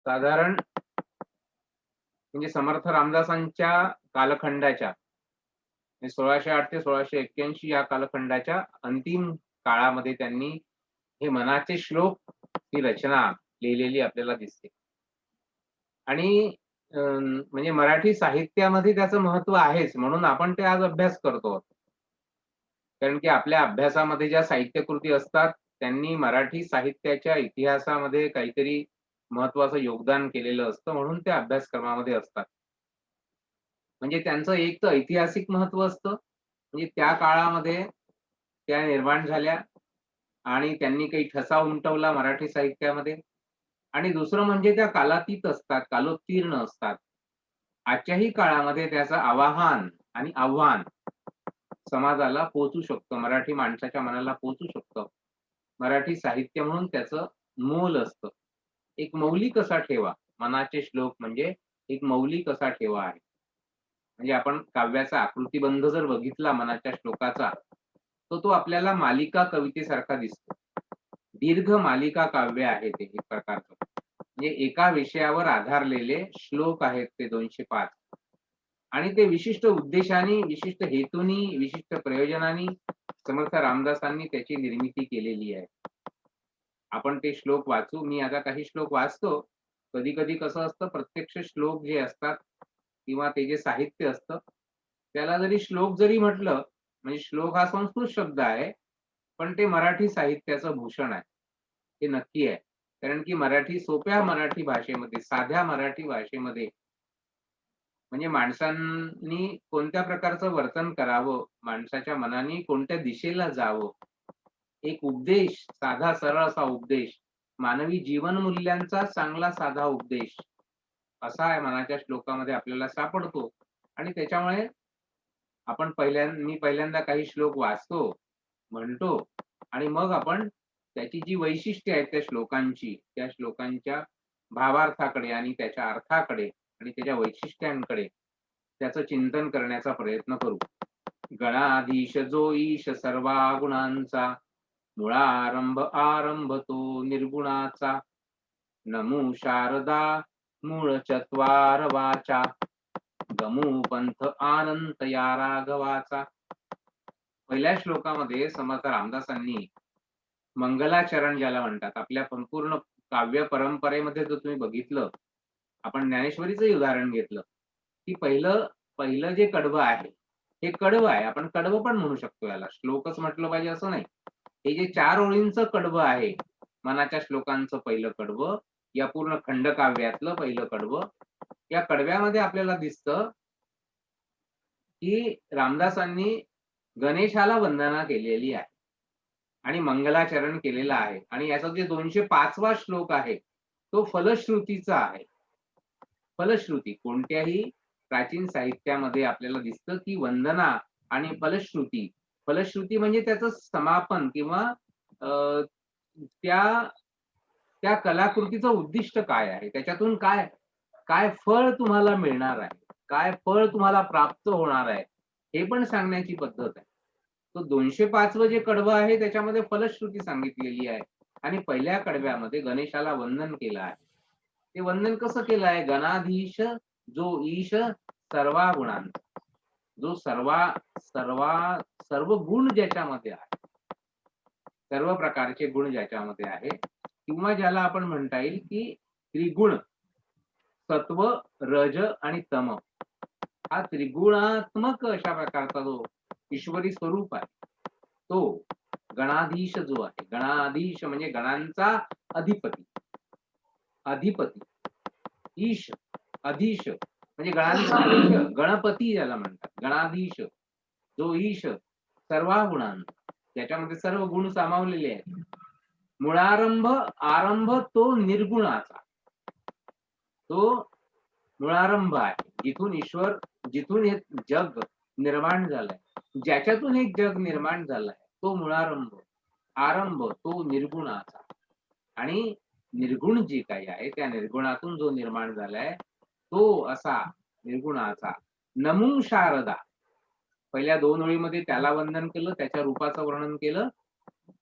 साधारण म्हणजे समर्थ रामदासांच्या कालखंडाच्या 1608 ते 1681 या कालखंडाच्या अंतिम काळामध्ये त्यांनी हे मनाचे श्लोक ही रचना लिहिलेली आपल्याला दिसते. आणि म्हणजे मराठी साहित्यामध्ये त्याचं महत्त्व आहेच म्हणून आपण ते आज अभ्यास करतो आहोत. कारण की आपल्या अभ्यासामध्ये ज्या साहित्यकृती असतात, त्यांनी मराठी साहित्याच्या इतिहासामध्ये काहीतरी महत्त्वाचं योगदान केलेलं असतं म्हणून ते अभ्यासक्रमामध्ये असतात. म्हणजे त्यांचं एक तर ऐतिहासिक महत्त्व असतं, म्हणजे त्या काळामध्ये त्या निर्माण झाल्या आणि त्यांनी काही ठसा उमटवला मराठी साहित्यामध्ये आणि दुसरं म्हणजे त्या कालातीत असतात, कालोत्तीर्ण असतात. आजच्याही काळामध्ये त्याचं आवाहन आणि आव्हान समाजाला पोहोचू शकतं, मराठी माणसाच्या मनाला पोहोचू शकतं. मराठी साहित्य म्हणून त्याचं मोल असतं. एक मौलिक कसा ठेवा, मनाचे श्लोक म्हणजे एक मौलिक कसा ठेवा आहे. म्हणजे आपण काव्याचा आकृतिबंध जर बघितला मनाच्या श्लोकाचा, तर तो आपल्याला मालिका कवितेसारखा दिसतो. दीर्घ मालिका काव्य आहे ते एक प्रकारचं. म्हणजे एका विषयावर आधारलेले श्लोक आहेत ते 205 आणि ते विशिष्ट उद्देशाने, विशिष्ट हेतूनी, विशिष्ट प्रयोजनाने समर्थ रामदासांनी त्याची निर्मिती केलेली आहे. आपण ते श्लोक वाचू. मी आता काही श्लोक वाचतो. कधी-कधी कसं असतं प्रत्यक्ष श्लोक जे असतात किंवा ते जे साहित्य असतं, त्याला जरी श्लोक जरी म्हटलं, म्हणजे श्लोक हा संस्कृत शब्द आहे, पण ते मराठी साहित्याचं भूषण आहे. हे नक्की आहे. कारण की मराठी सोप्या मराठी भाषेमध्ये, साध्या मराठी भाषेमध्ये म्हणजे माणसांनी कोणत्या प्रकारचं वर्तन करावं, माणसाच्या मनाने कोणत्या दिशेला जावं, एक उपदेश, साधा सरळ असा उपदेश, मानवी जीवन मूल्यांचा चांगला साधा उपदेश, असा या मनाच्या श्लोकामध्ये आपल्याला सापडतो आणि त्याच्यामुळे मी पहिल्यांदा काही श्लोक वाचतो, म्हणतो आणि मग आपण त्याची जी वैशिष्ट्ये आहेत त्या श्लोकांची, त्या श्लोकांच्या भावार्थाकडे आणि त्याच्या अर्थाकडे आणि त्याच्या वैशिष्ट्यांकडे त्याचं चिंतन करण्याचा प्रयत्न करू. गणाधीश जो ईश सर्वा गुणांचा, मुळारंभ आरंभ तो निर्गुणाचा. नमो शारदा मूळ चत्वार वाचा, गमू पंथ आनंत या राघवाचा. पहिल्या श्लोकामध्ये समर्थ रामदासांनी मंगलाचरण ज्याला म्हणतात, आपल्या संपूर्ण काव्य परंपरेमध्ये जर तुम्ही बघितलं, आपण ज्ञानेश्वरीचंही उदाहरण घेतलं, की पहिलं पहिलं जे कडवं आहे, हे कडवं आहे. आपण कडवं पण म्हणू शकतो याला. श्लोकच म्हटलं पाहिजे असं नाही. हे जे 4 ओळींचं कडवं आहे, मनाच्या श्लोकांचं पहिलं कडवं, या पूर्ण खंडकाव्यातलं पहिलं कडवं, या कडव्यामध्ये आपल्याला दिसतं, की रामदासांनी गणेशाला वंदना केलेली आहे आणि मंगलाचरण केलेलं आहे आणि याचा जे 205वा श्लोक आहे, तो फलश्रुतीचा आहे. फलश्रुती कोणत्याही प्राचीन साहित्यामध्ये आपल्याला दिसतं, की वंदना आणि फलश्रुती. फलश्रुती म्हणजे त्याचं समापन किंवा अ, त्या त्या कलाकृतीचं उद्दिष्ट काय आहे? त्याच्यातून काय काय फळ तुम्हाला मिळणार आहे? काय फळ तुम्हाला प्राप्त होणार आहे? हे पण सांगण्याची पद्धत आहे. तो 205वं जे कडवं आहे त्याच्यामध्ये फलश्रुती सांगितलेली आहे आणि पहिल्या कडव्यामध्ये गणेशाला वंदन केलं आहे. ते वंदन कसं केलं आहे? गणाधीश जो ईश सर्वा गुणांचा. जो सर्व गुण ज्याच्यामध्ये आहे. सर्व प्रकारचे गुण ज्याच्यामध्ये आहे किंवा ज्याला आपण म्हणता येईल, की त्रिगुण सत्व, रज आणि तम हा त्रिगुणात्मक अशा प्रकारचा जो ईश्वरी स्वरूप आहे, तो गणाधीश जो आहे, गणाधीश म्हणजे गणांचा अधिपती. अधिपती, ईश, अधीश म्हणजे गणांचा अधीश, गणपती ज्याला म्हणतात. गणाधीश, जो ईश सर्वा गुणांचा, त्याच्यामध्ये सर्व गुण सामावलेले आहेत. मुळारंभ, आरंभ तो निर्गुणाचा. तो मुळारंभ आहे. जिथून हे जग निर्माण झालंय, ज्याच्यातून हे जग निर्माण झालंय, तो मुळारंभ. आरंभ तो निर्गुणाचा आणि निर्गुण जे काही आहे, त्या निर्गुणातून जो निर्माण झालाय, तो असा निर्गुणाचा. नमो शारदा. पहिल्या 2 ओळीमध्ये त्याला वंदन केलं, त्याच्या रूपाचं वर्णन केलं.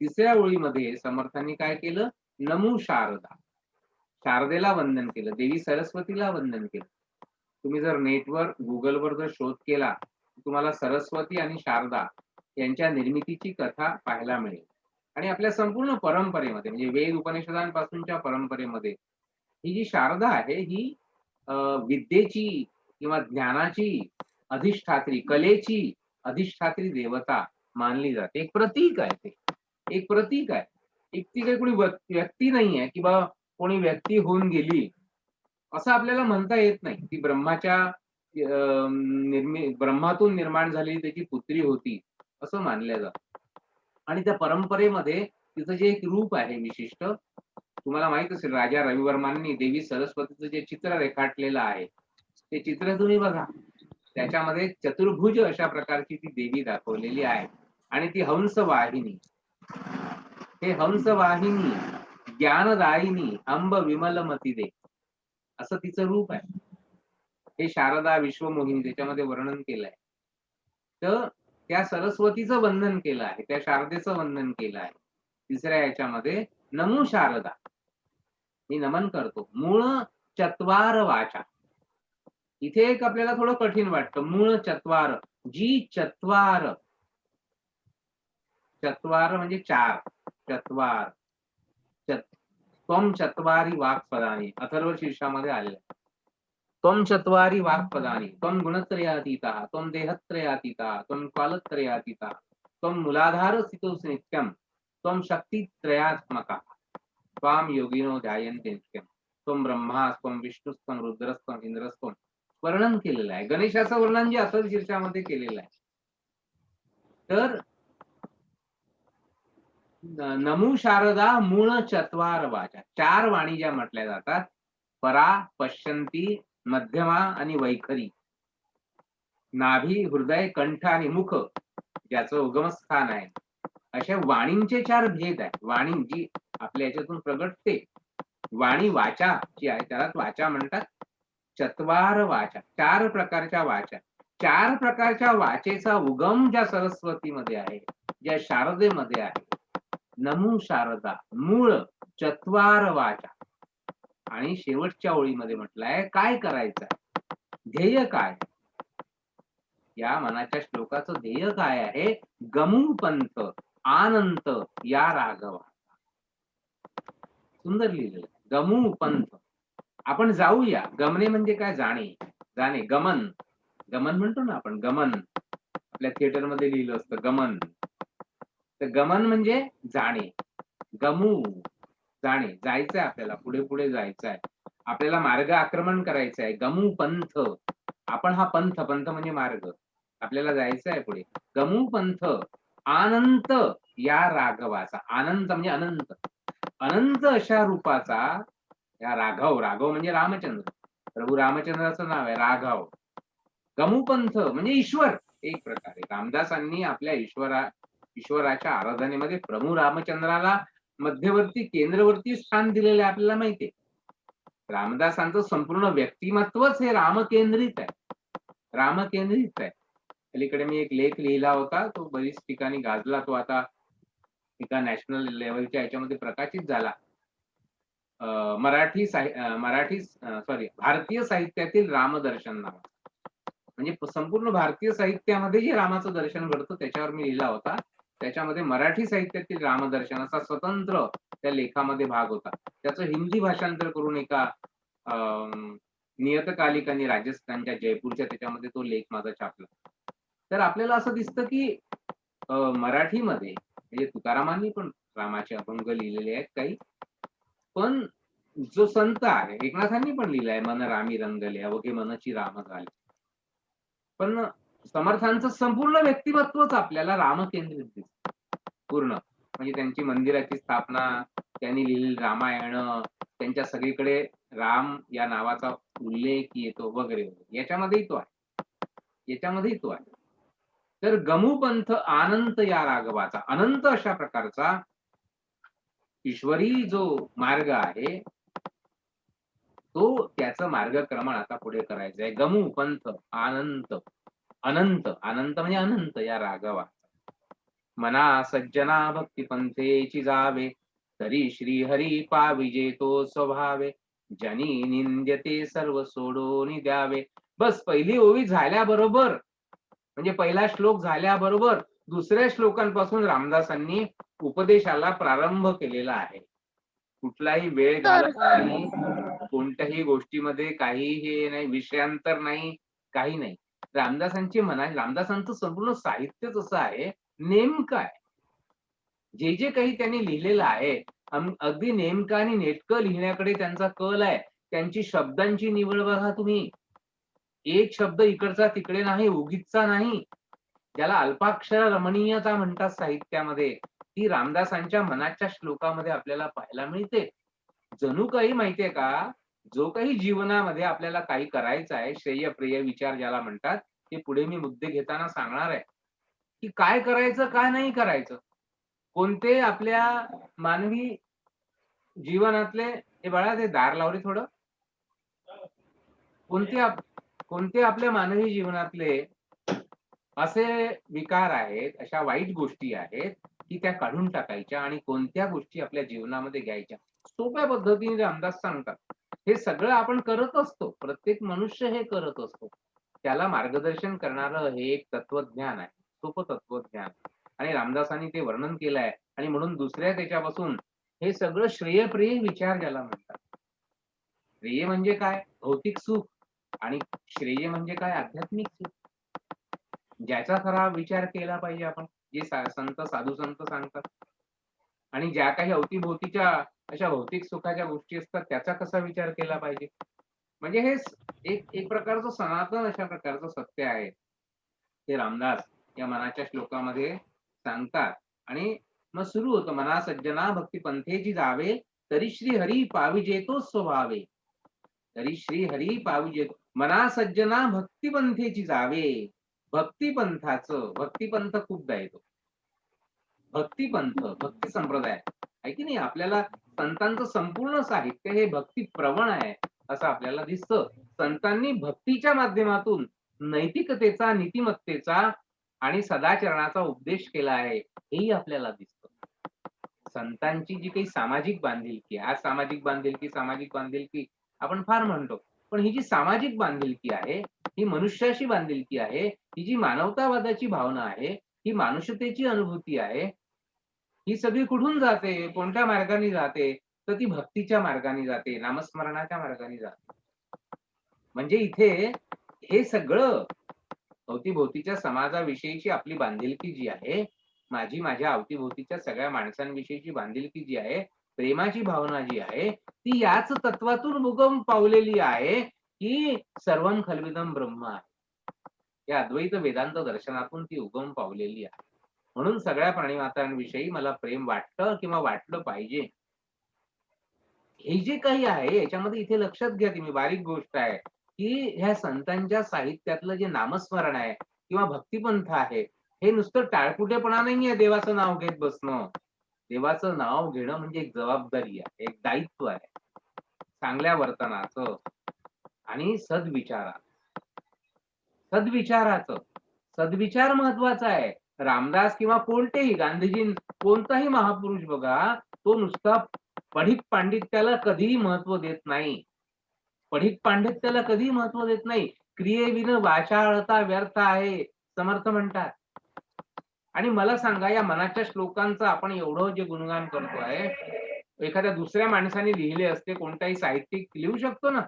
तिसऱ्या ओळीमध्ये समर्थांनी काय केलं? नमो शारदा. शारदेला वंदन केलं, देवी सरस्वतीला वंदन केलं. तुम्ही जर नेटवर गुगलवर जर शोध केला, तुम्हाला सरस्वती आणि शारदा यांच्या निर्मितीची कथा पाहायला मिळेल. आणि आपल्या संपूर्ण परंपरेमध्ये म्हणजे वेद उपनिषदांपासूनच्या परंपरेमध्ये ही जी शारदा आहे ही अ, विद्येची किंवा ज्ञानाची अधिष्ठात्री, कलेची अधिष्ठात्री देवता मानली जाते. एक प्रतीक आहे ते. एक प्रतीक आहे. एक ती काही कोणी व्यक्ती नाहीये, की बा कोणी व्यक्ती होऊन गेली, असं आपल्याला म्हणता येत नाही. ती ब्रह्माच्या ब्रह्मातून निर्माण झालेली त्याची पुत्री होती, असं मानलं जातं. आणि त्या परंपरेमध्ये तिचं जे एक रूप आहे विशिष्ट, तुम्हाला माहित असेल राजा रविवर्मांनी देवी सरस्वतीचं जे चित्र रेखाटलेलं आहे, ते चित्र तुम्ही बघा. त्याच्यामध्ये चतुर्भुज अशा प्रकारची ती देवी दाखवलेली आहे आणि ती हंसवाहिनी. हे हंसवाहिनी, ज्ञानदायिनी, अंब विमलमती दे, असं तिचं रूप आहे. हे शारदा विश्वमोहिनी त्याच्यामध्ये वर्णन केलंय. तर त्या सरस्वतीचं वंदन केलं आहे, त्या शारदेचं वंदन केलं आहे. तिसऱ्या याच्यामध्ये नमो शारदा, मी नमन करतो. मूळ चत्वार वाचा. इथे एक आपल्याला थोडं कठीण वाटतं. मूळ चत्वार, जी चत्वार, चत्वार म्हणजे चार, चत्वार, त्वं चत्वारी वाक्पदानि अथर्व शीर्षामध्ये आलेलं आहे. त्वं चत्वारी वाक्पदानि, त्वं गुणत्रयातीतः, त्वं देहत्रयातीतः, त्वं कालत्रयातीतः, त्वं मूलाधार स्थितोऽसि नित्यं, त्वं शक्तित्रयात्मकः, त्वां योगिनो ध्यायन्ते नित्यं, त्वं ब्रह्मास्त्वं विष्णुस्त्वं रुद्रस्त्वं इंद्रस्त्वं वर्णन केलेलं आहे. गणेशाचं वर्णन जे अथर्व शीर्षामध्ये केलेलं आहे. तर नमो शारदा मूळ चत्वार वाचा, चार वाणी ज्या म्हटल्या जातात, परा, पश्यंती, मध्यमा आणि वैखरी. नाभी, हृदय, कंठ आणि मुख ज्याचं उगमस्थान आहे, अशा वाणींचे चार भेद आहेत. वाणी जी आपल्या याच्यातून प्रगटते, वाणी वाचा जी आहे त्याला वाचा म्हणतात. चत्वार वाचा, चार प्रकारच्या वाचा. चार प्रकारच्या वाचेचा उगम ज्या सरस्वतीमध्ये आहे, ज्या शारदेमध्ये आहे, नमो शारदा, मूळ चत्वार वाचा. आणि शेवटच्या ओळीमध्ये म्हटलंय काय करायचं, ध्येय काय, या मनाच्या श्लोकाचं ध्येय काय आहे, गमू पंथ आनंत या राघवा. सुंदर लिहिलेलं, गमू पंथ, आपण जाऊया. गमने म्हणजे काय, जाणे, जाणे, गमन. गमन म्हणतो ना आपण, गमन. आपल्या थिएटर मध्ये लिहिलं असतं गमन. तर गमन म्हणजे जाणे, गमू, जाणे, जायचंय आपल्याला, पुढे पुढे जायचंय, आपल्याला मार्ग आक्रमण करायचं आहे. गमू पंथ, आपण हा पंथ, पंथ म्हणजे मार्ग, आपल्याला जायचं आहे पुढे. गमू पंथ अनंत या राघवाचा, अनंत म्हणजे अनंत, अनंत अशा रूपाचा या राघव, राघव म्हणजे रामचंद्र, प्रभू रामचंद्राचं नाव आहे राघव. गमुपंथ म्हणजे ईश्वर. एक प्रकारे रामदासांनी आपल्या ईश्वराच्या आराधनेमध्ये प्रभू रामचंद्राला मध्यवर्ती, केंद्रवर्ती स्थान दिलेले आपल्याला माहितीये. रामदासांचं संपूर्ण व्यक्तिमत्वच हे रामकेंद्रित आहे, रामकेंद्रित आहे. अलीकडे मी एक लेख लिहिला होता, तो बरीच ठिकाणी गाजला, तो आता एका नॅशनल लेवलच्या याच्यामध्ये प्रकाशित झाला. भारतीय साहित्यातील रामदर्शन नाव, म्हणजे संपूर्ण भारतीय साहित्यामध्ये जे रामाचं दर्शन घडतं त्याच्यावर मी लिहिला होता. त्याच्यामध्ये मराठी साहित्यातील रामदर्शन असा स्वतंत्र त्या लेखामध्ये भाग होता. त्याचं हिंदी भाषांतर करून एका नियतकालिकांनी राजस्थानच्या जयपूरच्या त्याच्यामध्ये तो लेख माझा छापला. तर आपल्याला असं दिसतं की मराठीमध्ये म्हणजे तुकारामांनी पण रामाचे अभंग लिहिलेले आहेत काही, पण जो संत आहे एकनाथांनी पण लिहिलाय, मन रामी रंगले अवघे मनची राम झाले. पण समर्थांचं संपूर्ण व्यक्तिमत्वच आपल्याला रामकेंद्रित दिसतं पूर्ण. म्हणजे त्यांची मंदिराची स्थापना, त्यांनी लिहिलेली रामायण, त्यांच्या सगळीकडे राम या नावाचा उल्लेख येतो वगैरे वगैरे, याच्यामध्येही तो आहे, याच्यामध्येही तो आहे. तर गमुपंथ अनंत या राघवाचा, अनंत अशा प्रकारचा ईश्वरी जो मार्ग आहे, तो त्याचं मार्गक्रमण आता पुढे करायचं आहे. गमू पंथ अनंत, अनंत, अनंत म्हणजे अनंत या राघवा. मना सज्जना भक्ती पंथेची जावे, तरी श्री हरी पाविजे तो स्वभावे. ज्यानी निंद्यते सर्व सोडून द्यावे. बस पहिली ओवी झाल्याबरोबर, म्हणजे पहिला श्लोक झाल्याबरोबर दुसऱ्या श्लोकांपासून रामदासांनी उपदेशाला प्रारंभ केलेला आहे. कुठलाही वेळ तर घालत नाही, कोणत्याही गोष्टीमध्ये काही हे नाही, विषयांतर नाही, काही नाही. रामदासांचं संपूर्ण साहित्यच असं आहे, नेमकं आहे. जे काही त्यांनी लिहिलेलं आहे, अगदी नेमकं आणि नेटकं लिहिण्याकडे त्यांचा कल आहे. त्यांची शब्दांची निवड बघा तुम्ही. एक शब्द इकडचा तिकडे नाही, उगीचचा नाही. ज्याला अल्पाक्षर रमणीयता म्हणतात साहित्यामध्ये, ती रामदासांच्या मनाच्या श्लोकामध्ये आपल्याला पाहायला मिळते. जणू काही माहितीये का, जो काही जीवनामध्ये आपल्याला काही करायचं आहे, श्रेय प्रिय विचार ज्याला म्हणतात, ते पुढे मी मुद्दे घेताना सांगणार आहे, की काय करायचं, काय नाही करायचं. कोणते आपल्या मानवी जीवनातले, हे बाळा ते दार लाव रे थोडं. कोणते आपल्या मानवी जीवनातले असे विकार आहेत, अशा वाईट गोष्टी आहेत, की त्या काढून टाकायच्या आणि कोणत्या गोष्टी आपल्या जीवनामध्ये घ्यायच्या. सोप्या पद्धतीने रामदास सांगतात. हे सगळं आपण करत असतो. प्रत्येक मनुष्य हे करत असतो. त्याला मार्गदर्शन करणारं हे एक तत्वज्ञान आहे. सोपं तत्वज्ञान. आणि रामदासांनी ते वर्णन केलंय आणि म्हणून दुसऱ्या त्याच्यापासून हे सगळं श्रेयप्रिय विचार ज्याला म्हणतात. श्रेय म्हणजे काय? भौतिक सुख. आणि श्रेय म्हणजे काय? आध्यात्मिक सुख. ज्याचा खरा विचार केला पाहिजे आपण, जे संत साधू संत सांगतात. आणि ज्या काही अवतीभोवतीच्या अशा भौतिक सुखाच्या गोष्टी असतात, त्याचा कसा विचार केला पाहिजे. म्हणजे हे एक प्रकारचं सनातन अशा प्रकारचं सत्य आहे. ते रामदास या मनाच्या श्लोकामध्ये सांगतात. आणि मग सुरू होतं, मना सज्जना भक्ती पंथेची जावे, तरी श्री हरी पाविजेतो स्वभावे. तरी श्री हरी पाविजेतो, मना सज्जना भक्ती पंथेची जावे. भक्तिपंथाचं, भक्तिपंथ खूपदा येतो. भक्तिपंथ, भक्ती संप्रदाय आहे की नाही. आपल्याला संतांचं संपूर्ण साहित्य हे भक्ती प्रवण आहे असं आपल्याला दिसतं. संतांनी भक्तीच्या माध्यमातून नैतिकतेचा, नीतिमत्तेचा आणि सदाचरणाचा उपदेश केला आहे, हेही आपल्याला दिसतं. संतांची जी काही सामाजिक बांधिलकी, आज सामाजिक बांधिलकी आपण फार म्हणतो. पण ही जी सामाजिक बांधिलकी आहे, ही मनुष्याशी बांधिलकी आहे, ही जी मानवतावादाची भावना आहे, ही मानुषतेची अनुभूती आहे, ही सगळी कुठून जाते? कोणत्या मार्गाने जाते? तर ती भक्तीच्या मार्गाने जाते, नामस्मरणाच्या मार्गाने जाते. म्हणजे इथे हे सगळं अवतीभोवतीच्या समाजाविषयीची आपली बांधिलकी जी आहे, माझ्या अवतीभोवतीच्या सगळ्या माणसांविषयीची बांधिलकी जी आहे, प्रेमाची भावना जी आहे, ती याच तत्वातून उगम पावलेली आहे, की सर्वं खल्विदं ब्रह्म आहे. या अद्वैत वेदांत दर्शनातून ती उगम पावलेली आहे. म्हणून सगळ्या प्राणिमात्रांविषयी मला प्रेम वाटतं किंवा वाटलं पाहिजे. हे जे काही आहे याच्यामध्ये इथे लक्षात घ्या तुम्ही, बारीक गोष्ट आहे, की ह्या संतांच्या साहित्यातलं जे नामस्मरण आहे किंवा भक्तिपंथ आहे, हे नुसतं टाळकुटेपणा नाहीये देवाचं नाव घेत बसणं. देवाचं नाव घेणं म्हणजे एक जबाबदारी आहे, एक दायित्व आहे. चांगल्या वर्तनाचं आणि सद्विचाराचं. सद्विचार महत्वाचा आहे. रामदास किंवा कोणतेही, गांधीजी, कोणताही महापुरुष बघा, तो नुसता पढित पांडित्याला कधीही महत्व देत नाही. पढित पांडित्याला कधीही महत्व देत नाही. क्रियेविना वाचाळता व्यर्थ आहे, समर्थ म्हणतात. आणि मला सांगा, या मनाच्या श्लोकांचं आपण एवढं जे गुणगान करतोय, एखाद्या दुसऱ्या माणसाने लिहिले असते, कोणताही साहित्यिक लिहू शकतो ना?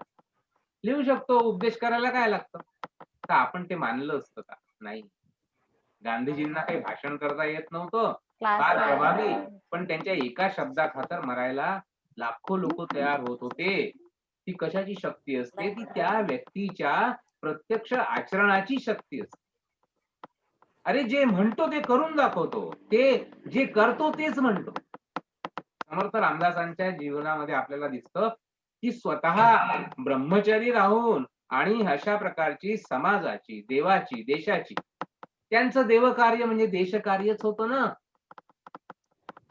लिहू शकतो. उपदेश करायला काय लागतं? तर आपण ते मानलं असतं का? नाही. गांधीजींना काही भाषण करता येत नव्हतं. क्लास फार नाही प्रभावी. आहे. पण त्यांच्या एका शब्दाखातर मरायला लाखो लोक तयार होत होते. ती कशाची शक्ती असते? ती त्या व्यक्तीच्या प्रत्यक्ष आचरणाची शक्ती असते. अरे जे म्हणतो ते करून दाखवतो. ते जे करतो तेच म्हणतो. समर्थ रामदासांच्या जीवनामध्ये आपल्याला दिसतं, की स्वतः ब्रह्मचारी राहून आणि अशा प्रकारची समाजाची, देवाची, देशाची, त्यांचं देवकार्य म्हणजे देशकार्यच होतं ना.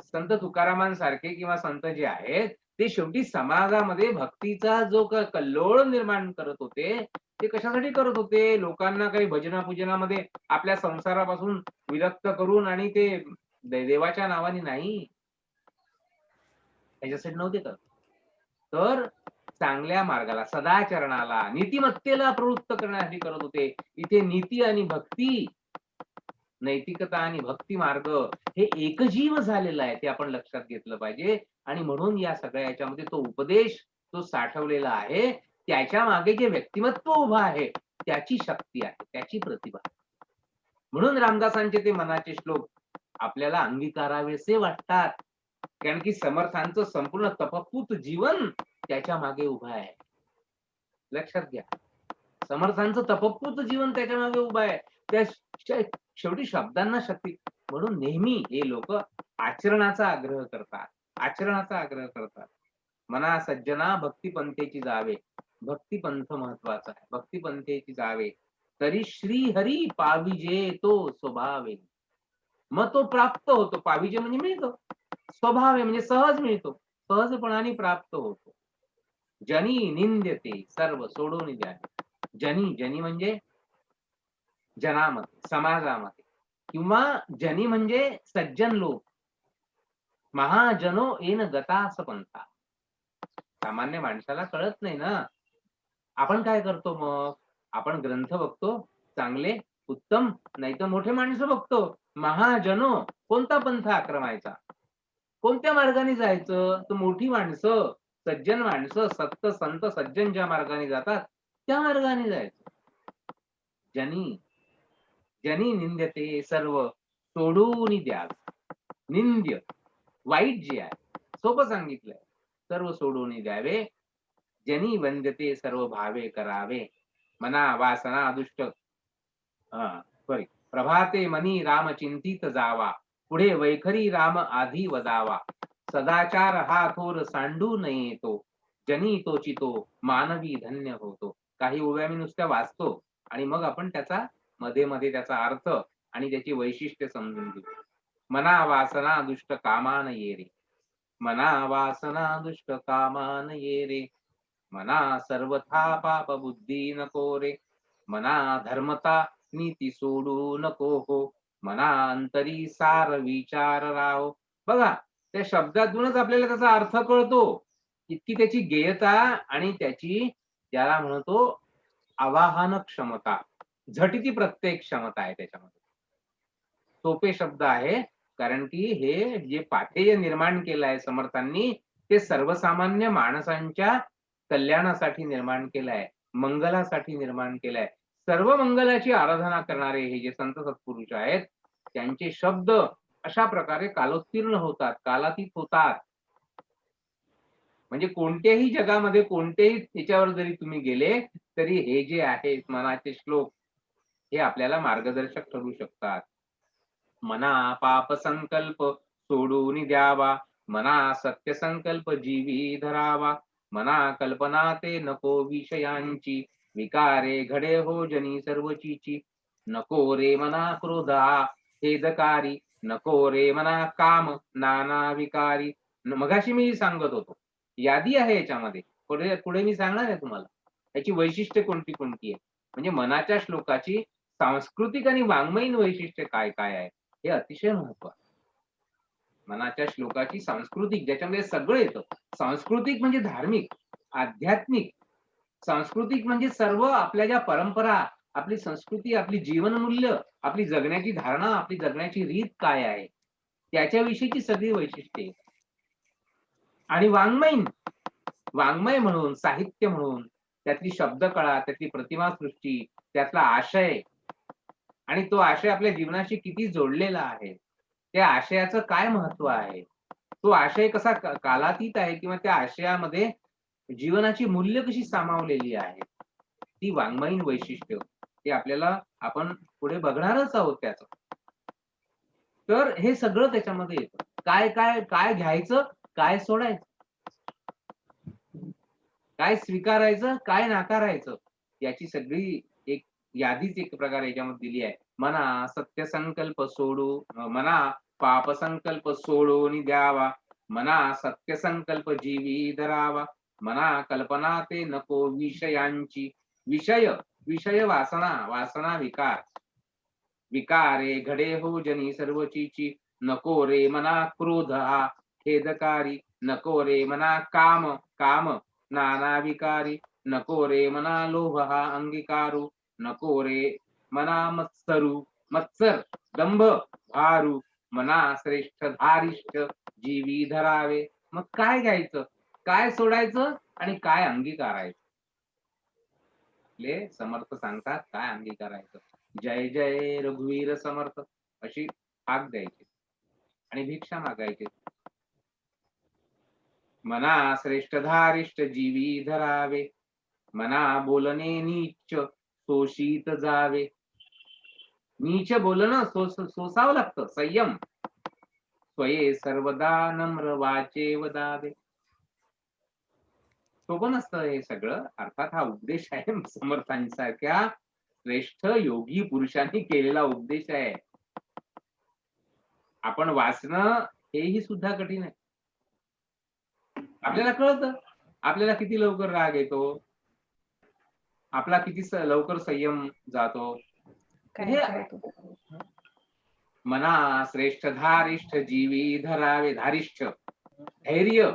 संत तुकारामांसारखे किंवा संत जे आहेत, ते शेवटी समाजामध्ये भक्तीचा जो कल्लोळ निर्माण करत होते, ते कशासाठी करत होते? लोकांना काही भजना-पूजनामध्ये आपल्या संसारापासून विरक्त करून आणि ते देवाच्या नावाने नाही. त्याच्यासाठी नव्हते करत. तर चांगल्या मार्गाला, सदाचरणाला, नीतिमत्तेला प्रवृत्त करण्यासाठी करत होते. इथे नीती आणि भक्ती, नैतिकता आणि भक्ती मार्ग हे एकजीव झालेलं आहे, ते आपण लक्षात घेतलं पाहिजे. आणि म्हणून या सगळ्या याच्यामध्ये तो उपदेश जो साठवलेला आहे, त्याच्या मागे जे व्यक्तिमत्व उभं आहे, त्याची शक्ती आहे, त्याची प्रतिभा आहे. म्हणून रामदासांचे ते मनाचे श्लोक आपल्याला अंगीकारावेसे वाटतात. कारण की समर्थांचं संपूर्ण तपपूत जीवन त्याच्या मागे उभं आहे. लक्षात घ्या. समर्थांचं तपपूत जीवन त्याच्या मागे उभं आहे. त्या शेवटी शब्दांना शक्ती. म्हणून नेहमी हे लोक आचरणाचा आग्रह करतात. आचरणाचा आग्रह करतात. मना सज्जना भक्तिपंथेची जावे. भक्तिपंथ महत्वाचा आहे. भक्तिपंथेची जावे. तरी श्री हरी पाविजे तो स्वभावे. मग तो प्राप्त होतो. पाविजे म्हणजे मिळतो. स्वभावे म्हणजे सहज मिळतो. सहजपणाने प्राप्त होतो. जनी निंद्यते सर्व सोडून द्या. जनी, जनी म्हणजे जनामध्ये, समाजामध्ये, किंवा जनी म्हणजे सज्जन लोक. महाजनो येन गतास पंथा. सामान्य माणसाला कळत नाही ना. आपण काय करतो मग? आपण ग्रंथ बघतो चांगले, उत्तम, नाही तर मोठे माणसं बघतो. महाजनो, कोणता पंथ आक्रमायचा? कोणत्या मार्गाने जायचं? तर मोठी माणसं, सज्जन माणसं, सत्त संत सज्जन ज्या मार्गाने जातात त्या मार्गाने जायचं. जनी, जनी निंद्यते सर्व सोडून द्याल. निंद्य, वाईट जे आहे, सोपं सांगितलंय, सर्व सोडून द्यावे. जनी वंद्यते सर्व भावे करावे. मना वासना दुष्ट सॉरी प्रभाते मनी राम चिंतित जावा. पुढे वैखरी राम आधी वदावा. सदाचार हा थोर सांडू नये तो. जनी तोची तो मानवी धन्य होतो. काही ओव्या मी नुसत्या वाचतो आणि मग आपण त्याचा मध्ये मध्ये त्याचा अर्थ आणि त्याची वैशिष्ट्य समजून घेऊ. मना वासना दुष्ट कामान ये रे. मना वासना दुष्ट कामान ये रे. मना सर्वथा पाप बुद्धी नको रे. मना धर्मता नीती सोडू नको हो. मना अंतरी सार विचार राहो. बघा, त्या शब्दातूनच आपल्याला त्याचा अर्थ कळतो. इतकी त्याची गेयता आणि त्याची, त्याला म्हणतो आवाहन क्षमता, झटती प्रत्येक क्षमता आहे त्याच्यामध्ये. सोपे शब्द आहे, कारण की हे जे पाठेय निर्माण केलं आहे समर्थांनी, ते सर्वसामान्य माणसांच्या कल्याणासाठी निर्माण केलं आहे, मंगलासाठी निर्माण केलं आहे. सर्व मंगलाची आराधना करणारे हे जे संत सत्पुरुष आहेत, त्यांचे शब्द अशा प्रकारे कालोत्तीर्ण होतात, कालातीत होतात. म्हणजे कोणत्याही जगामध्ये, कोणत्याही त्याच्यावर जरी तुम्ही गेले, तरी हे जे आहेत मनाचे श्लोक, हे आपल्याला मार्गदर्शक ठरू शकतात. मना पाप संकल्प सोडून द्यावा. मना सत्य संकल्प जीवी धरावा. मना कल्पना ते नको विषयांची. विकारे घडे हो जनी सर्वचीची. नको रे मना क्रोधा खेदकारी. नको रे मना काम नाना विकारी. मगाशी मी सांगत होतो, यादी आहे याच्यामध्ये. पुढे पुढे मी सांगणार आहे तुम्हाला याची वैशिष्ट्य कोणती कोणती आहे. म्हणजे मनाच्या श्लोकाची सांस्कृतिक आणि वाङ्मयीन वैशिष्ट्य काय काय आहे, हे अतिशय महत्वाचं. मनाच्या श्लोकाची सांस्कृतिक, ज्याच्यामध्ये सगळं येतं. सांस्कृतिक म्हणजे धार्मिक, आध्यात्मिक. सांस्कृतिक म्हणजे सर्व आपल्या ज्या परंपरा, आपली संस्कृती, आपली जीवनमूल्य, आपली जगण्याची धारणा, आपली जगण्याची रीत काय आहे, त्याच्याविषयीची सगळी वैशिष्ट्ये. आणि वाङ्मयीन, वाङ्मय म्हणून, साहित्य म्हणून, त्यातली शब्दकळा, त्यातली प्रतिमासृष्टी, त्यातला आशय, आणि तो आशय आपल्या जीवनाशी किती जोडलेला आहे, त्या आशयाचं काय महत्व आहे, तो आशय कसा कालातीत आहे, किंवा त्या आशयामध्ये जीवनाची मूल्य कशी सामावलेली आहे, ती वाङ्मयीन वैशिष्ट्य, ते आपल्याला आपण पुढे बघणारच आहोत त्याचं. तर हे सगळं त्याच्यामध्ये येतं. काय काय काय घ्यायचं, काय सोडायचं, काय स्वीकारायचं, काय नाकारायचं, याची सगळी एक यादीच एक प्रकारे याच्यामध्ये दिली आहे. मना सत्य संकल्प सोडू, मना पाप संकल्प सोडून द्यावा. मना सत्य संकल्प जीवी धरावा. मना कल्पना ते नको विषयांची. विषय, विषय वासना, वासना विकार. विकारे घडे हो जनी सर्वचीची. नको रे मना क्रोध हा खेदकारी. नको रे मना काम, काम नाना विकारी. नको रे मना लोभ हा अंगीकारू. नको रे मना मत्सरू. मत्सर दंभ भारू. मना श्रेष्ठ धारिष्ठ जीवी धरावे. मग काय घ्यायचं, काय सोडायचं आणि काय अंगीकारायचं. आपले समर्थ सांगतात काय अंगीकारायचं. जय जय रघुवीर समर्थ अशी हाक द्यायची आणि भिक्षा मागायची. मना श्रेष्ठ धारिष्ठ जीवी धरावे. मना बोलणे नीच शोषित जावे. नीच बोलणं सोसावं लागतं. संयम. स्वये सर्वदा नम्र वाचे वदावे. सोपं नसतं हे सगळं. अर्थात हा उपदेश आहे समर्थांसारख्या श्रेष्ठ योगी पुरुषांनी केलेला उपदेश आहे. आपण वाचणं हेही सुद्धा कठीण आहे. आपल्याला कळतं आपल्याला किती लवकर राग येतो, आपला किती लवकर संयम जातो. हे मना श्रेष्ठ धारिष्ठ जीवी धरावे. धारिष्ठ धैर्य.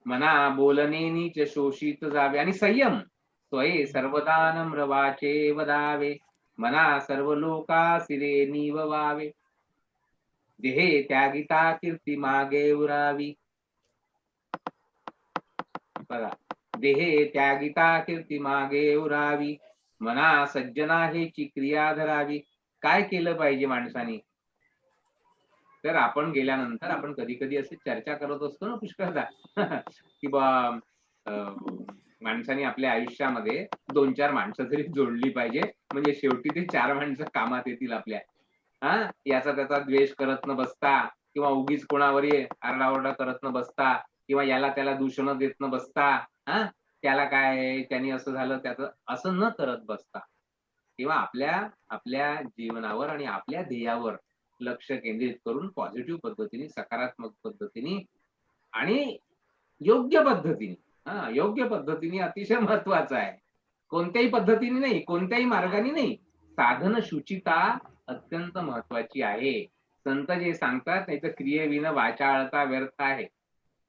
मना बोलणे नीच शोषित जावे आणि संयम. स्वये सर्वदा नम्र वाचे वदावे. मना सर्व लोका सिरे निववावे. देहे त्यागिता कीर्ती मागे उरावी. बघा, देहे त्यागिता कीर्ती मागे उरावी. मना सज्जना हेची क्रिया धरावी. काय केलं पाहिजे माणसाने, तर आपण गेल्यानंतर आपण कधी कधी असे चर्चा करत असतो ना पुष्कळदा की बा माणसाने आपल्या आयुष्यामध्ये 2-4 माणसं तरी जोडली पाहिजे, म्हणजे शेवटी ते 4 माणसं कामात येतील आपल्या. याचा त्याचा द्वेष करत न बसता किंवा उगीच कोणावरही आरडाओरडा करत न बसता किंवा याला त्याला दूषण देत न बसता, त्याला काय त्यांनी असं झालं त्याचं असं न करत बसता किंवा आपल्या जीवनावर आणि आपल्या ध्येयावर लक्ष केंद्रित करून पॉझिटिव्ह पद्धतीने, सकारात्मक पद्धतीने आणि योग्य पद्धतीने, योग्य पद्धतीने अतिशय महत्वाचं आहे. कोणत्याही पद्धतीने नाही, कोणत्याही मार्गाने नाही. साधन शुचिता अत्यंत महत्वाची आहे. संत जे सांगतात नाही तर क्रियेविना वाचाळता व्यर्थ आहे.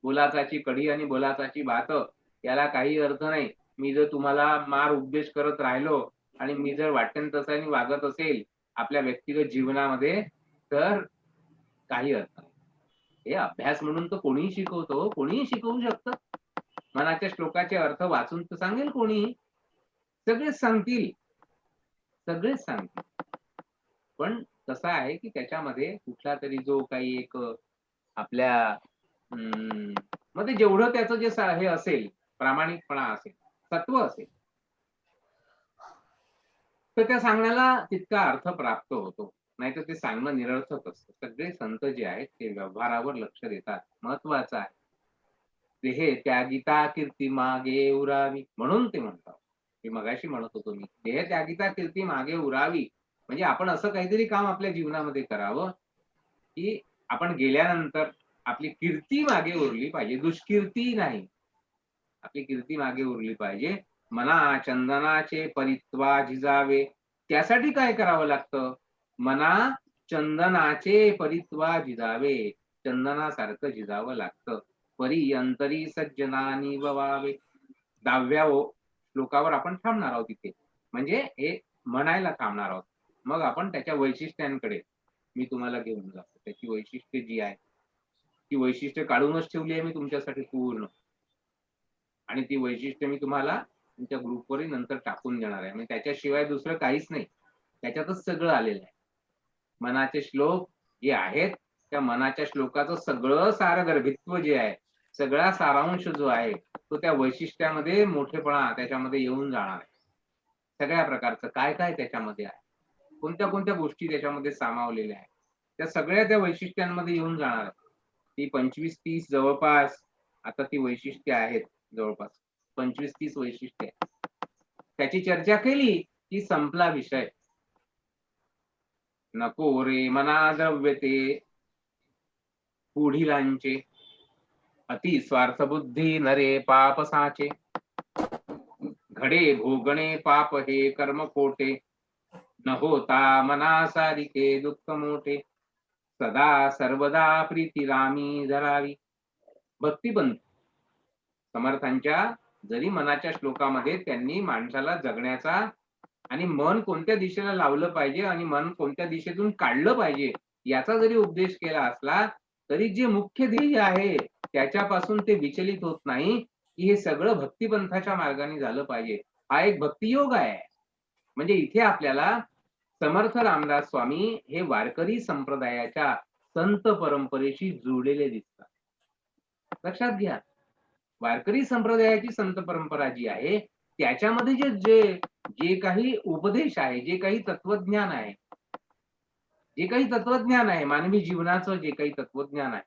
बोलाचाची कढी आणि बोलाचाची भात याला काही अर्थ नाही. मी जर तुम्हाला मार उपदेश करत राहिलो आणि मी जर वाटेन तसं वागत असेल आपल्या व्यक्तिगत जीवनामध्ये, तर काही अर्थ नाही. हे अभ्यास म्हणून तर कोणीही शिकवतो, कोणीही शिकवू शकतं. मनाच्या श्लोकाचे अर्थ वाचून तर सांगेल कोणीही, सगळेच सांगतील, सगळेच सांगतील. पण कसं आहे की त्याच्यामध्ये कुठला तरी जो काही एक आपल्या मध्ये जेवढं त्याचं जे हे असेल, प्रामाणिकपणा असेल, तत्व असेल, तर त्या सांगण्याला तितका अर्थ प्राप्त होतो. नाहीतर ते सांगणं निरर्थक असतं. सगळे संत जे आहेत ते व्यवहारावर लक्ष देतात. महत्वाचं आहे. देहे त्यागिता कीर्ती मागे उरावी म्हणून ते म्हणतात. मी मगाशी म्हणत होतो मी, देह त्यागिता कीर्ती मागे उरावी म्हणजे आपण असं काहीतरी काम आपल्या जीवनामध्ये करावं की आपण गेल्यानंतर आपली कीर्ती मागे उरली पाहिजे, दुष्कीर्ती नाही. आपली कीर्ती मागे उरली पाहिजे. मना चंदनाचे परित्वा झिजावे. त्यासाठी काय करावं लागतं? मना चंदनाचे परित्वा झिजावे. चंदनासारखं झिजावं लागतं. परी अंतरी सज्जनानी ववावे. 10व्या श्लोकावर आपण थांबणार आहोत इथे. म्हणजे हे म्हणायला थांबणार आहोत. मग आपण त्याच्या वैशिष्ट्यांकडे मी तुम्हाला घेऊन जातो. त्याची वैशिष्ट्ये जी आहे ती वैशिष्ट्ये काढूनच ठेवली आहे मी तुमच्यासाठी पूर्ण. आणि ती वैशिष्ट्ये मी तुम्हाला तुमच्या ग्रुपवरही नंतर टाकून देणार आहे. म्हणजे त्याच्याशिवाय दुसरं काहीच नाही. त्याच्यातच सगळं आलेलं आहे. मनाचे श्लोक जे आहेत त्या मनाच्या श्लोकाचं सगळं सारगर्भित्व जे आहे, सगळा सारांश जो आहे तो त्या वैशिष्ट्यामध्ये मोठेपणा त्याच्यामध्ये येऊन जाणार आहे. सगळ्या प्रकारचं काय काय त्याच्यामध्ये आहे, कोणत्या कोणत्या गोष्टी त्याच्यामध्ये सामावलेल्या आहेत, त्या सगळ्या त्या वैशिष्ट्यांमध्ये येऊन जाणार आहे. ती 25-30 जवळपास आता ती वैशिष्ट्ये आहेत. जवळपास 25-30 वैशिष्ट्ये. त्याची चर्चा केली की संपला विषय. नको रे मना द्रव्यते पुढीलांचे. अति स्वार्थ बुद्धी नरे पाप साचे. घडे भोगणे पाप हे कर्म खोटे. न होता मना सारिके दुःख मोठे. सदा सर्वदा प्रीती रामी धरावी. भक्तिपंथ समर्थांच्या जरी मनाच्या श्लोकामध्ये त्यांनी माणसाला जगण्याचा आणि मन कोणत्या दिशेला लावलं पाहिजे आणि मन कोणत्या दिशेतून काढलं पाहिजे याचा जरी उपदेश केला असला तरी जे मुख्य ध्येय आहे त्याच्यापासून ते विचलित होत नाही की हे सगळं भक्तिपंथाच्या मार्गाने झालं पाहिजे. हा एक भक्तियोग आहे. म्हणजे इथे आपल्याला समर्थ रामदास स्वामी हे वारकरी संप्रदायाच्या संत परंपरेशी जुळलेले दिसतात. लक्षात घ्या, वारकरी संप्रदायाची संत परंपरा जी आहे त्याच्यामध्ये जे जे जे काही उपदेश आहे, जे काही तत्वज्ञान आहे, मानवी जीवनाचं जे काही तत्वज्ञान आहे,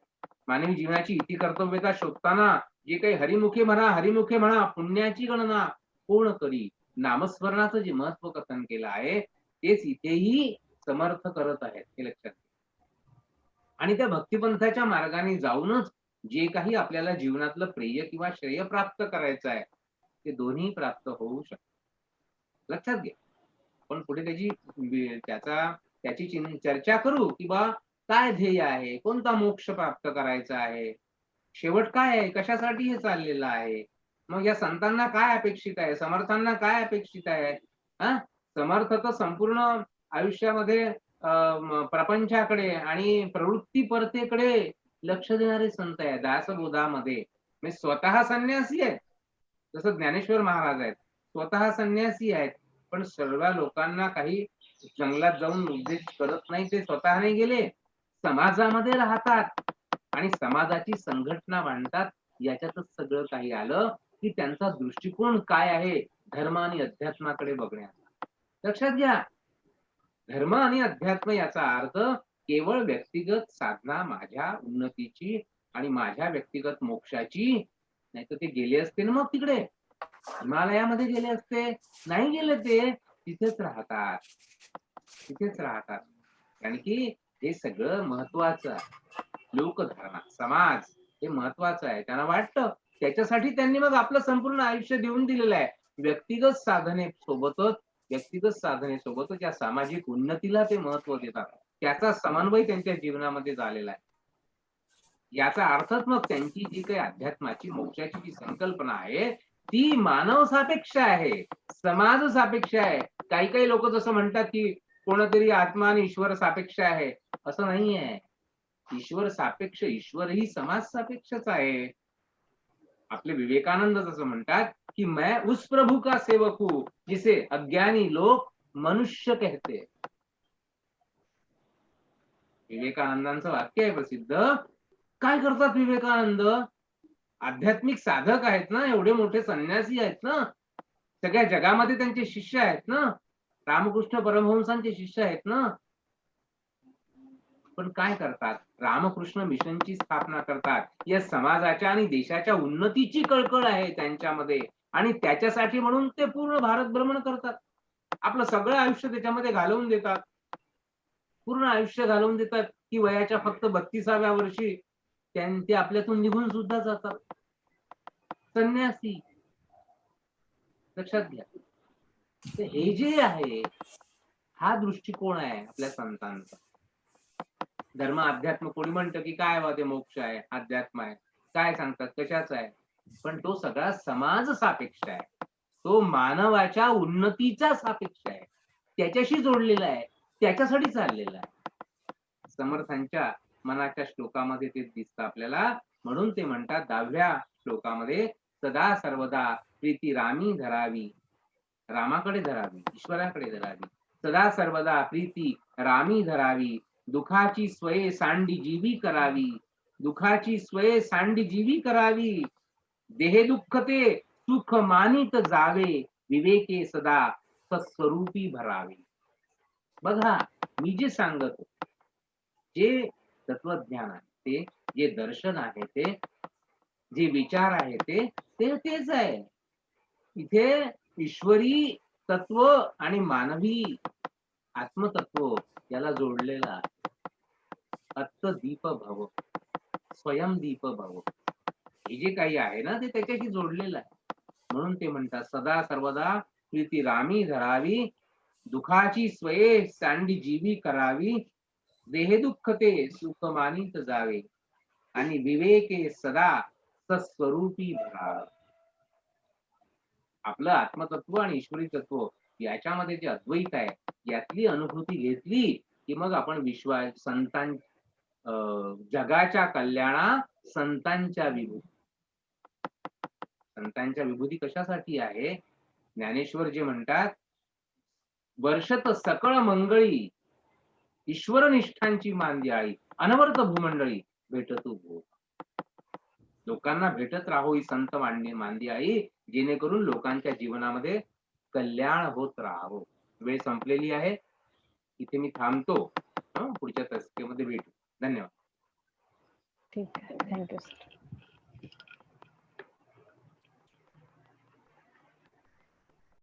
मानवी जीवनाची इति कर्तव्यता शोधताना जे काही हरिमुखे म्हणा पुण्याची गणना कोण करी नामस्मरणाचं जे महत्व कथन केलं आहे तेच इथेही समर्थ करत आहेत, हे लक्षात घ्या. आणि त्या भक्तिपंथाच्या मार्गाने जाऊनच जे काही आपल्याला जीवनातलं प्रिय किंवा श्रेय प्राप्त करायचं आहे ते दोन्ही प्राप्त होऊ शकत. लक्षात घ्या. आपण पुढे त्याची चर्चा करू की बा काय ध्येय आहे, कोणता मोक्ष प्राप्त करायचा आहे, शेवट काय आहे, कशासाठी हे चाललेलं आहे, मग या संतांना काय अपेक्षित आहे, समर्थांना काय अपेक्षित आहे. हा, समर्थ तर संपूर्ण आयुष्यामध्ये प्रपंचाकडे आणि प्रवृत्तीपरतेकडे लक्ष देणारे संत आहे. दासबोधामध्ये म्हणजे स्वतः संन्यासी आहेत, जसं ज्ञानेश्वर महाराज आहेत, स्वतः संन्यासी आहेत, पण सर्व लोकांना काही जंगलात जाऊन उपदेश करत नाही. ते स्वतः नाही गेले, समाजामध्ये राहतात आणि समाजाची संघटना बांधतात. याच्यातच सगळं काही आलं की त्यांचा दृष्टिकोन काय आहे धर्म आणि अध्यात्माकडे बघण्याचा. लक्षात घ्या, धर्म आणि अध्यात्म याचा अर्थ केवळ व्यक्तिगत साधना माझ्या उन्नतीची आणि माझ्या व्यक्तिगत मोक्षाची. नाही तर ते गेले असते ना मग तिकडे हिमालयामध्ये गेले असते, नाही गेले, ते तिथेच राहतात, कारण की हे सगळं महत्वाचं आहे. लोकधारणा समाज हे महत्वाचं आहे, त्यांना वाटतं. त्याच्यासाठी त्यांनी मग आपलं संपूर्ण आयुष्य देऊन दिलेलं आहे. व्यक्तिगत साधनेसोबतच या सामाजिक उन्नतीला ते महत्व देतात. त्याचा समन्वय त्यांच्या जीवनामध्ये झालेला आहे. याचा अर्थच मग त्यांची जी काही अध्यात्माची मोक्षाची जी संकल्पना आहे ती मानव सापेक्ष आहे, समाज सापेक्ष आहे. काही काही लोक जसं म्हणतात की कोणतरी आत्मा आणि ईश्वर सापेक्ष आहे, असं नाहीये. ईश्वर सापेक्ष, ईश्वरही समाज सापेक्षच आहे. आपले विवेकानंद जसं म्हणतात की मैं उस प्रभु का सेवक हूं जिसे अज्ञानी लोग मनुष्य कहते. विवेकानंदांचं वाक्य आहे प्रसिद्ध. काय करतात विवेकानंद? आध्यात्मिक साधक आहेत ना, एवढे मोठे संन्यासी आहेत ना, सगळ्या जगामध्ये त्यांचे शिष्य आहेत ना, रामकृष्ण परमहंसांचे शिष्य आहेत ना. पण काय करतात? रामकृष्ण मिशनची स्थापना करतात. या समाजाच्या आणि देशाच्या उन्नतीची कळकळ आहे त्यांच्यामध्ये आणि त्याच्यासाठी म्हणून ते पूर्ण भारत भ्रमण करतात. आपलं सगळं आयुष्य त्याच्यामध्ये घालवून देतात. पूर्ण आयुष्य घालवून देतात की वयाच्या फक्त 32व्या वर्षी ते आपल्यातून निघून सुद्धा जातात. संन्यासी. लक्षात घ्या. हे जे आहे हा दृष्टिकोन आहे आपल्या संतांचा. धर्म अध्यात्म कोणी म्हणतं की काय ते मोक्ष आहे, अध्यात्म आहे, काय सांगतात कशाच आहे, पण तो सगळा समाज सापेक्ष आहे. तो मानवाच्या उन्नतीचा सापेक्ष आहे, त्याच्याशी जोडलेला आहे, त्याच्यासाठी चाललेला आहे. समर्थांच्या मनाच्या श्लोकामध्ये ते दिसतं आपल्याला. म्हणून ते म्हणतात 10व्या श्लोकामध्ये सदा सर्वदा प्रीती रामी धरावी, रामाकडे धरावी, ईश्वराकडे धरावी. सदा सर्वदा प्रीती रामी धरावी, दुखाची स्वये सांडी जीवी करावी, दुखाची स्वये सांडी जीवी करावी, देहे दुःख ते सुख मानित जावे, विवेके सदा सत्स्वरूपी भरावे. बघा, मी जे सांगत जे तत्वज्ञान आहे ते, जे दर्शन आहे ते, जे विचार आहे ते तेच आहे. इथे ईश्वरी तत्व आणि मानवी आत्मतत्व याला जोडलेला आहे. अत्त दीप भव, स्वयं दीप भव, हे जे काही आहे ना ते त्याच्याशी जोडलेलं आहे. म्हणून ते म्हणतात सदा सर्वदा प्रीती रामी धरावी, दुखाची स्वये सांडी जीवी करावी, देहे दुःख ते सुख मानित जावे, आणि विवेके सदा सस्वरूपी भरा. आपलं आत्मतत्व आणि ईश्वरी तत्व याच्यामध्ये जे अद्वैत आहे, यातली अनुभूती घेतली, की मग आपण जगाच्या कल्याणा संतांच्या विभूती. संतांच्या विभूती कशासाठी आहे? ज्ञानेश्वर जे म्हणतात, वर्षत सकळ मंगळी ईश्वर निष्ठांची मांदियाळी अनवर्त भूमंडळी भेटतु भो. लोकांना भेटत राहो ही संत मांदियाळी, जेणेकरून लोकांच्या जीवनामध्ये कल्याण होत राहावं. वेळ संपलेली आहे. इथे मी थांबतो. पुढच्या तस्करीमध्ये भेटू. धन्यवाद. ठीक आहे. Thank you sir.